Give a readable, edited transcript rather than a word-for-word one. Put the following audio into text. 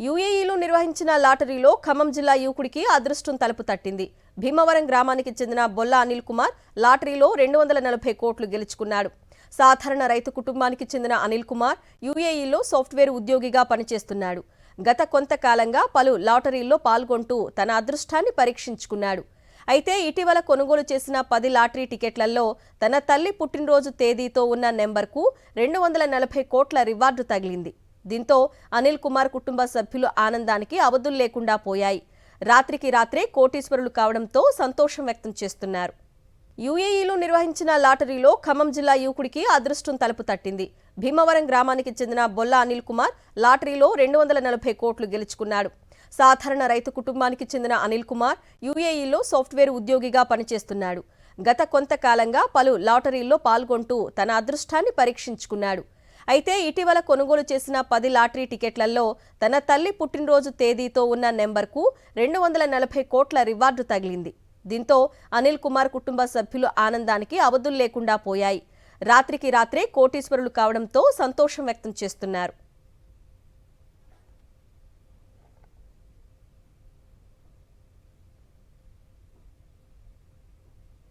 యూఏఈలో నిర్వహించిన లాటరీలో ఖమ్మం జిల్లా యువకుడికి అదృష్టం తలుపు తట్టింది. భీమవరం గ్రామానికి చెందిన బొల్ల అనిల్ కుమార్ లాటరీలో 240 కోట్లు గెలుచుకున్నాడు. సాధారణ రైతు కుటుంబానికి చెందిన అనిల్ కుమార్ యూఏఈలో సాఫ్ట్వేర్ ఉద్యోగిగా పనిచేస్తున్నాడు. గత కొంతకాలంగా పలు లాటరీల్లో పాల్గొంటూ తన అదృష్టాన్ని పరీక్షించుకున్నాడు. అయితే ఇటీవల కొనుగోలు చేసిన 10 లాటరీ టికెట్లలో తన తల్లి పుట్టినరోజు తేదీతో ఉన్న నెంబర్కు 240 కోట్ల రివార్డు తగిలింది. దీంతో అనిల్ కుమార్ కుటుంబ సభ్యులు ఆనందానికి అవధులు లేకుండా పోయాయి. రాత్రికి రాత్రే కోటీశ్వరులు కావడంతో సంతోషం వ్యక్తం చేస్తున్నారు. యూఏఈలో నిర్వహించిన లాటరీలో ఖమ్మం జిల్లా యువకుడికి అదృష్టం తలుపు తట్టింది. భీమవరం గ్రామానికి చెందిన బొల్ల అనిల్ కుమార్ లాటరీలో 240 కోట్లు గెలుచుకున్నాడు. సాధారణ రైతు కుటుంబానికి చెందిన అనిల్ కుమార్ యూఏఈలో సాఫ్ట్వేర్ ఉద్యోగిగా పనిచేస్తున్నాడు. గత కొంతకాలంగా పలు లాటరీల్లో పాల్గొంటూ తన అదృష్టాన్ని పరీక్షించుకున్నాడు. అయితే ఇటీవల కొనుగోలు చేసిన 10 లాటరీ టికెట్లలో తన తల్లి పుట్టినరోజు తేదీతో ఉన్న నెంబర్కు 240 కోట్ల రివార్డు తగిలింది. దీంతో అనిల్ కుమార్ కుటుంబ సభ్యులు ఆనందానికి అవధులు లేకుండా పోయాయి. రాత్రికి రాత్రే కోటీశ్వరులు కావడంతో సంతోషం వ్యక్తం చేస్తున్నారు.